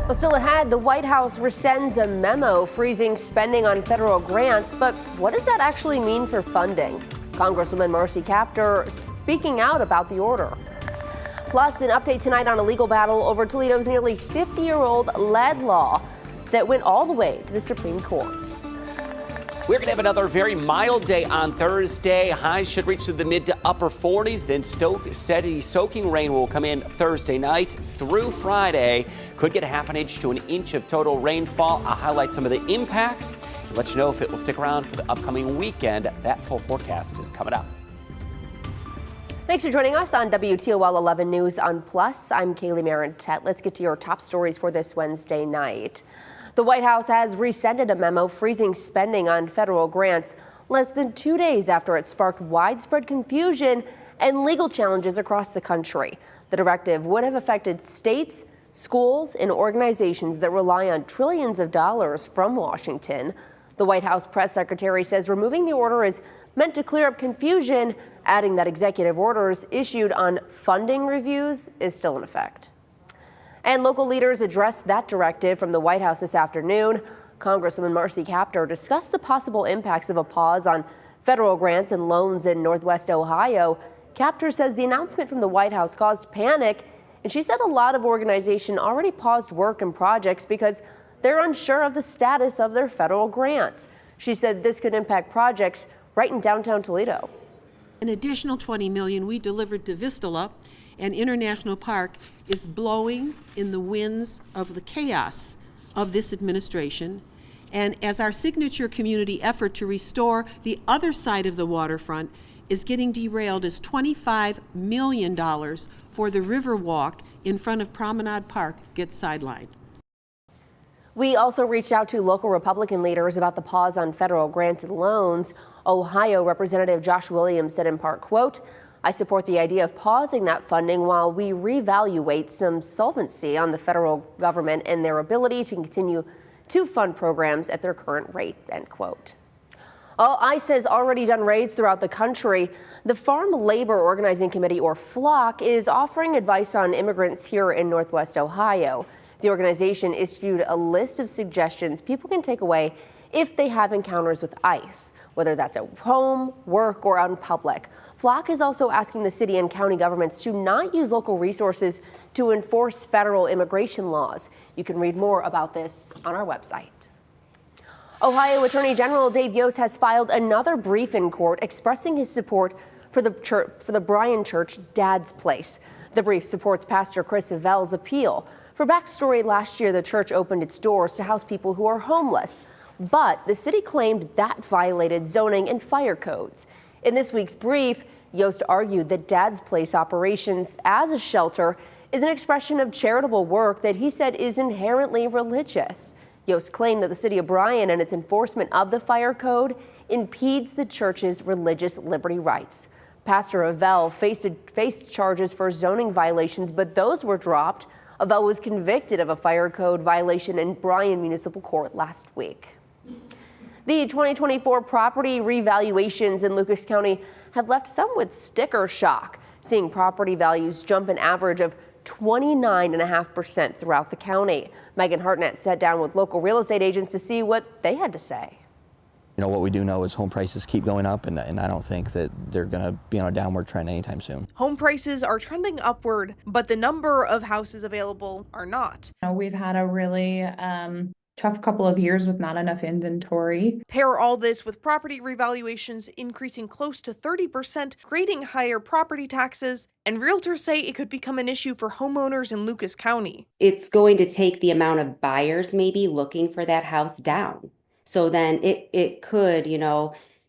Well, still ahead, the White House rescinds a memo freezing spending on federal grants, but what does that actually mean for funding? Congresswoman Marcy Kaptur speaking out about the order. Plus, an update tonight on a legal battle over Toledo's nearly 50-year-old lead law that went all the way to the Supreme Court. We're going to have another very mild day on Thursday. Highs should reach to the mid to upper 40s. Then steady soaking rain will come in Thursday night through Friday. Could get a half an inch to an inch of total rainfall. I'll highlight some of the impacts and let you know if it will stick around for the upcoming weekend. That full forecast is coming up. Thanks for joining us on WTOL 11 News on Plus. I'm Kaylee Marantet. Let's get to your top stories for this Wednesday night. The White House has rescinded a memo freezing spending on federal grants less than 2 days after it sparked widespread confusion and legal challenges across the country. The directive would have affected states, schools, and organizations that rely on trillions of dollars from Washington. The White House press secretary says removing the order is meant to clear up confusion, adding that executive orders issued on funding reviews is still in effect. And local leaders addressed that directive from the White House this afternoon. Congresswoman Marcy Kaptur discussed the possible impacts of a pause on federal grants and loans in Northwest Ohio. Kaptur says the announcement from the White House caused panic, and she said a lot of organizations already paused work and projects because they're unsure of the status of their federal grants. She said this could impact projects right in downtown Toledo. An additional $20 million we delivered to Vistula and International Park is blowing in the winds of the chaos of this administration. And as our signature community effort to restore the other side of the waterfront is getting derailed as $25 million for the Riverwalk in front of Promenade Park gets sidelined. We also reached out to local Republican leaders about the pause on federal grants and loans. Ohio Representative Josh Williams said in part, quote, "I support the idea of pausing that funding while we reevaluate some solvency on the federal government and their ability to continue to fund programs at their current rate," end quote. ICE has already done raids throughout the country. The Farm Labor Organizing Committee, or FLOC, is offering advice on immigrants here in Northwest Ohio. The organization issued a list of suggestions people can take away if they have encounters with ICE, whether that's at home, work, or out in public. FLOC is also asking the city and county governments to not use local resources to enforce federal immigration laws. You can read more about this on our website. Ohio Attorney General Dave Yost has filed another brief in court expressing his support for the Bryan Church Dad's Place. The brief supports Pastor Chris Avell's appeal. For backstory, last year the church opened its doors to house people who are homeless, but the city claimed that violated zoning and fire codes. In this week's brief, Yost argued that Dad's Place operations as a shelter is an expression of charitable work that he said is inherently religious. Yost claimed that the city of Bryan and its enforcement of the fire code impedes the church's religious liberty rights. Pastor Avell faced charges for zoning violations, but those were dropped. Avell was convicted of a fire code violation in Bryan Municipal Court last week. The 2024 property revaluations in Lucas County have left some with sticker shock, seeing property values jump an average of 29.5% throughout the county. Megan Hartnett sat down with local real estate agents to see what they had to say. You know, what we do know is home prices keep going up, and I don't think that they're going to be on a downward trend anytime soon. Home prices are trending upward, but the number of houses available are not. We've had a really tough couple of years with not enough inventory. Pair all this with property revaluations increasing close to 30%, creating higher property taxes, and realtors say it could become an issue for homeowners in Lucas County. It's going to take the amount of buyers maybe looking for that house down. So then it could,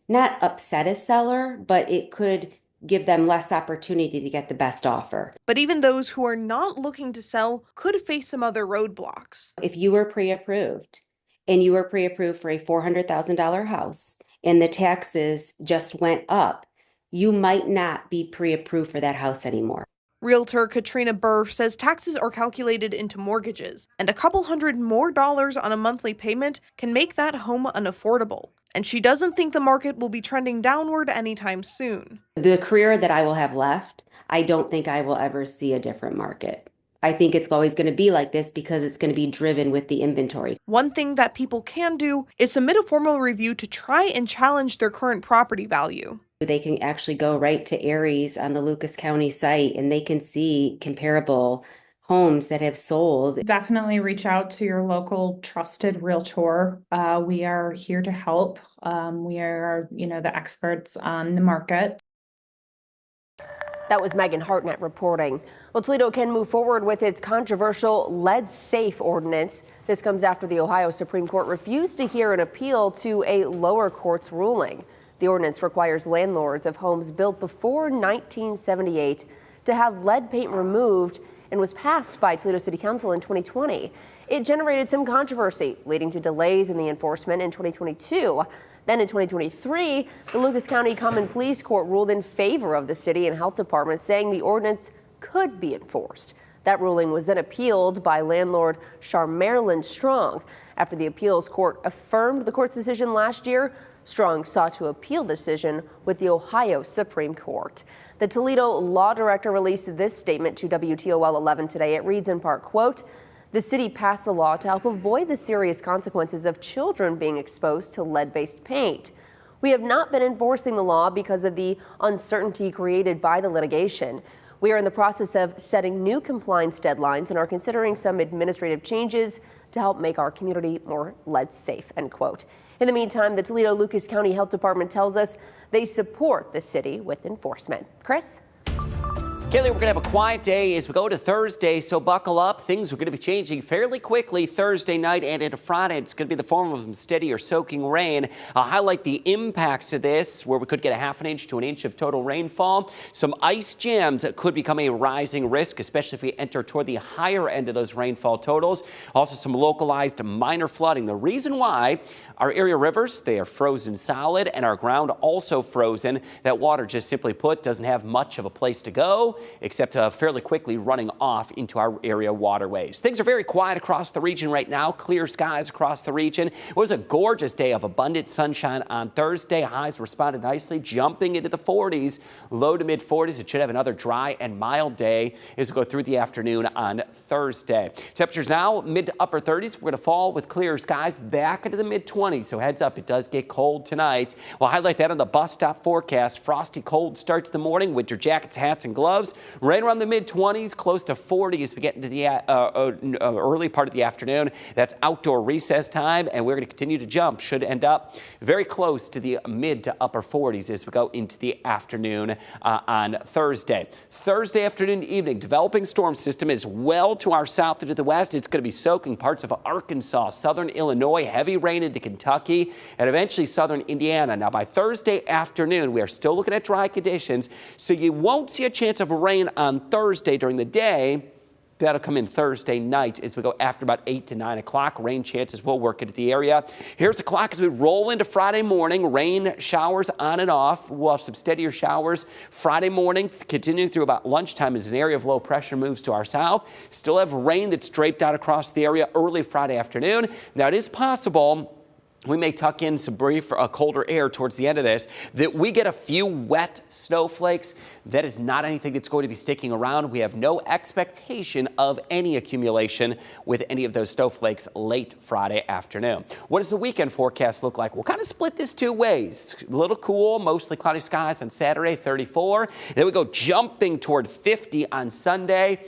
not upset a seller, but it could give them less opportunity to get the best offer. But even those who are not looking to sell could face some other roadblocks. If you were pre-approved and you were pre-approved for a $400,000 house and the taxes just went up, you might not be pre-approved for that house anymore. Realtor Katrina Burr says taxes are calculated into mortgages, and a couple $100 more on a monthly payment can make that home unaffordable. And she doesn't think the market will be trending downward anytime soon. The career that I will have left, I don't think I will ever see a different market. I think it's always going to be like this because it's going to be driven with the inventory. One thing that people can do is submit a formal review to try and challenge their current property value. They can actually go right to Aries on the Lucas County site and they can see comparable homes that have sold. Definitely reach out to your local trusted realtor. We are here to help. We are, the experts on the market. That was Megan Hartnett reporting. Well, Toledo can move forward with its controversial lead-safe ordinance. This comes after the Ohio Supreme Court refused to hear an appeal to a lower court's ruling. The ordinance requires landlords of homes built before 1978 to have lead paint removed and was passed by Toledo City Council in 2020. It generated some controversy, leading to delays in the enforcement in 2022. Then in 2023, the Lucas County Common Pleas Court ruled in favor of the city and health department, saying the ordinance could be enforced. That ruling was then appealed by landlord Marilyn Strong. After the appeals court affirmed the court's decision last year, Strong sought to appeal the decision with the Ohio Supreme Court. The Toledo law director released this statement to WTOL 11 today. It reads in part, quote, "The city passed the law to help avoid the serious consequences of children being exposed to lead-based paint. We have not been enforcing the law because of the uncertainty created by the litigation. We are in the process of setting new compliance deadlines and are considering some administrative changes to help make our community more lead safe," end quote. In the meantime, the Toledo Lucas County Health Department tells us they support the city with enforcement. Chris? Kaylee, we're going to have a quiet day as we go to Thursday, so buckle up. Things are going to be changing fairly quickly Thursday night and into Friday. It's going to be the form of some steady or soaking rain. I'll highlight the impacts of this, where we could get a half an inch to an inch of total rainfall. Some ice jams could become a rising risk, especially if we enter toward the higher end of those rainfall totals. Also, some localized minor flooding. The reason why, our area rivers, they are frozen solid, and our ground also frozen. That water, just simply put, doesn't have much of a place to go, except fairly quickly running off into our area waterways. Things are very quiet across the region right now. Clear skies across the region. It was a gorgeous day of abundant sunshine on Thursday. Highs responded nicely, jumping into the 40s, low to mid 40s. It should have another dry and mild day as we go through the afternoon on Thursday. Temperatures now mid to upper 30s. We're going to fall with clear skies back into the mid 20s. So heads up, it does get cold tonight. We'll highlight that on the bus stop forecast. Frosty cold start to the morning. Winter jackets, hats, and gloves. Right around the mid-20s, close to 40 as we get into the early part of the afternoon. That's outdoor recess time, and we're going to continue to jump. Should end up very close to the mid to upper 40s as we go into the afternoon on Thursday. Thursday afternoon to evening, developing storm system is well to our south and to the west. It's going to be soaking parts of Arkansas, southern Illinois, heavy rain into Kentucky, and eventually southern Indiana. Now, by Thursday afternoon, we are still looking at dry conditions, so you won't see a chance of rain on Thursday during the day. That'll come in Thursday night as we go after about 8 to 9 o'clock. Rain chances will work into the area. Here's the clock as we roll into Friday morning. Rain showers on and off. We'll have some steadier showers Friday morning, continuing through about lunchtime as an area of low pressure moves to our south. Still have rain that's draped out across the area early Friday afternoon. Now, it is possible we may tuck in some brief colder air towards the end of this, that we get a few wet snowflakes. That is not anything that's going to be sticking around. We have no expectation of any accumulation with any of those snowflakes late Friday afternoon. What does the weekend forecast look like? We'll kind of split this two ways. A little cool, mostly cloudy skies on Saturday, 34. Then we go jumping toward 50 on Sunday.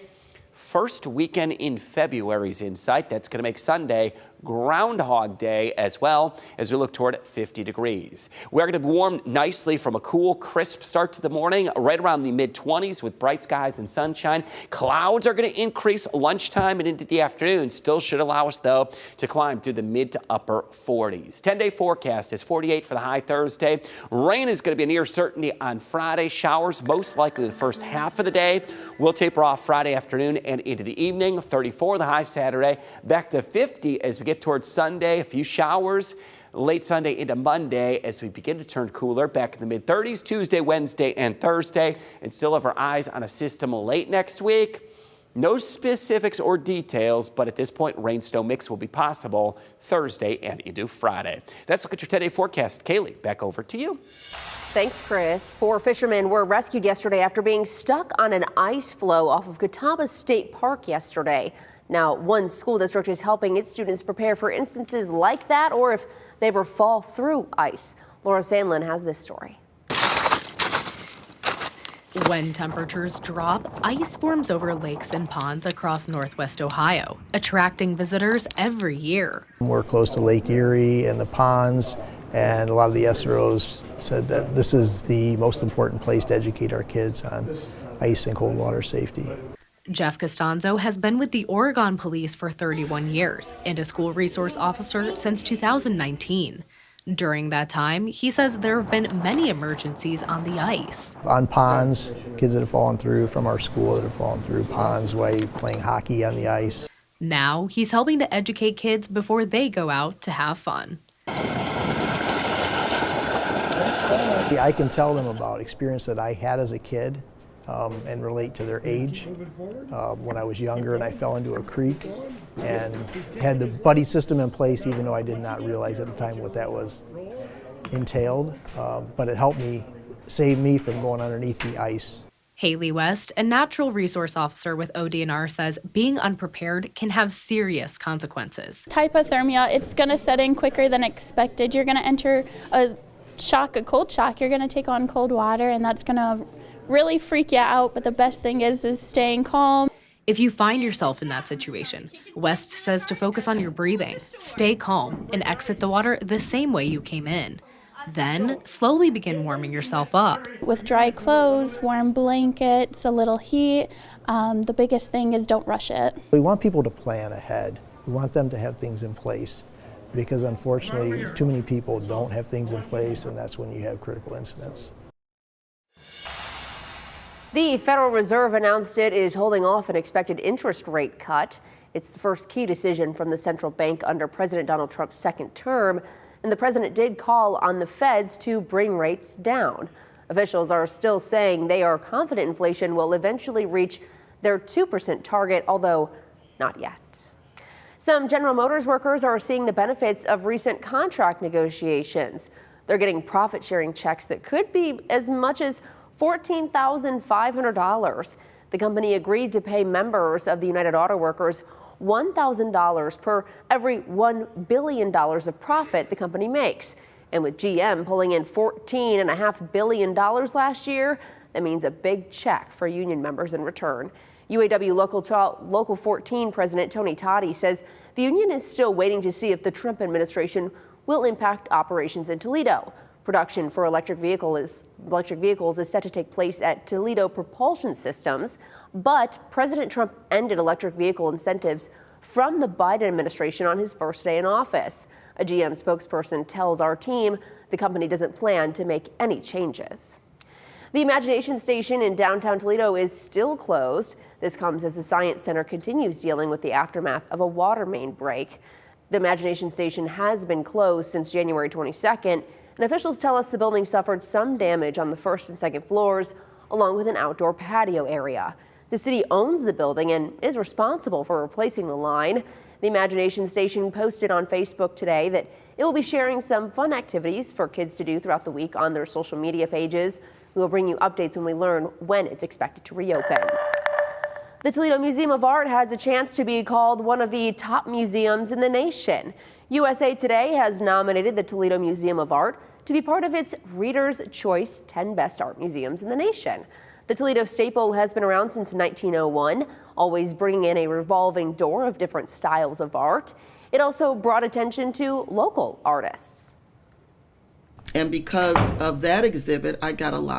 First weekend in February is in sight. That's going to make Sunday Groundhog Day as well as we look toward 50 degrees. We're going to be warm nicely from a cool, crisp start to the morning, right around the mid-20s with bright skies and sunshine. Clouds are going to increase lunchtime and into the afternoon. Still should allow us, though, to climb through the mid to upper 40s. 10-day forecast is 48 for the high Thursday. Rain is going to be a near certainty on Friday. Showers most likely the first half of the day. We'll taper off Friday afternoon and into the evening. 34 the high Saturday. Back to 50 as we get towards Sunday. A few showers late Sunday into Monday as we begin to turn cooler. Back in the mid-30s Tuesday, Wednesday, and Thursday. And still have our eyes on a system late next week. No specifics or details, but at this point, rain-snow mix will be possible Thursday and into Friday. That's a look at your 10-day forecast. Kaylee, back over to you. Thanks, Chris. 4 fishermen were rescued yesterday after being stuck on an ice floe off of Catawba State Park yesterday. Now, one school district is helping its students prepare for instances like that or if they ever fall through ice. Laura Sandlin has this story. When temperatures drop, ice forms over lakes and ponds across Northwest Ohio, attracting visitors every year. We're close to Lake Erie and the ponds, and a lot of the SROs said that this is the most important place to educate our kids on ice and cold water safety. Jeff Costanzo has been with the Oregon Police for 31 years and a school resource officer since 2019. During that time, he says there have been many emergencies on the ice. On ponds, kids that have fallen through from our school that have fallen through ponds while playing hockey on the ice. Now, he's helping to educate kids before they go out to have fun. I can tell them about experience that I had as a kid and relate to their age. When I was younger and I fell into a creek and had the buddy system in place, even though I did not realize at the time what that was entailed, but it helped me, save me from going underneath the ice. Haley West, a natural resource officer with ODNR, says being unprepared can have serious consequences. Hypothermia, it's going to set in quicker than expected. You're going to enter a cold shock. You're going to take on cold water, and that's going to really freak you out, but the best thing is staying calm. If you find yourself in that situation, West says to focus on your breathing, stay calm, and exit the water the same way you came in. Then slowly begin warming yourself up. With dry clothes, warm blankets, a little heat, the biggest thing is don't rush it. We want people to plan ahead. We want them to have things in place because unfortunately too many people don't have things in place, and that's when you have critical incidents. The Federal Reserve announced it is holding off an expected interest rate cut. It's the first key decision from the central bank under President Donald Trump's second term, and the president did call on the feds to bring rates down. Officials are still saying they are confident inflation will eventually reach their 2% target, although not yet. Some General Motors workers are seeing the benefits of recent contract negotiations. They're getting profit-sharing checks that could be as much as $14,500. The company agreed to pay members of the United Auto Workers $1,000 per every $1 billion of profit the company makes. And with GM pulling in $14.5 billion last year, that means a big check for union members in return. UAW Local 14 President Tony Toddy says the union is still waiting to see if the Trump administration will impact operations in Toledo. Production for electric vehicles is set to take place at Toledo Propulsion Systems, but President Trump ended electric vehicle incentives from the Biden administration on his first day in office. A GM spokesperson tells our team the company doesn't plan to make any changes. The Imagination Station in downtown Toledo is still closed. This comes as the Science Center continues dealing with the aftermath of a water main break. The Imagination Station has been closed since January 22nd. And officials tell us the building suffered some damage on the first and second floors, along with an outdoor patio area. The city owns the building and is responsible for replacing the line. The Imagination Station posted on Facebook today that it will be sharing some fun activities for kids to do throughout the week on their social media pages. We will bring you updates when we learn when it's expected to reopen. The Toledo Museum of Art has a chance to be called one of the top museums in the nation. USA Today has nominated the Toledo Museum of Art to be part of its Reader's Choice 10 Best Art Museums in the nation. The Toledo staple has been around since 1901, always bringing in a revolving door of different styles of art. It also brought attention to local artists. And because of that exhibit, I got a lot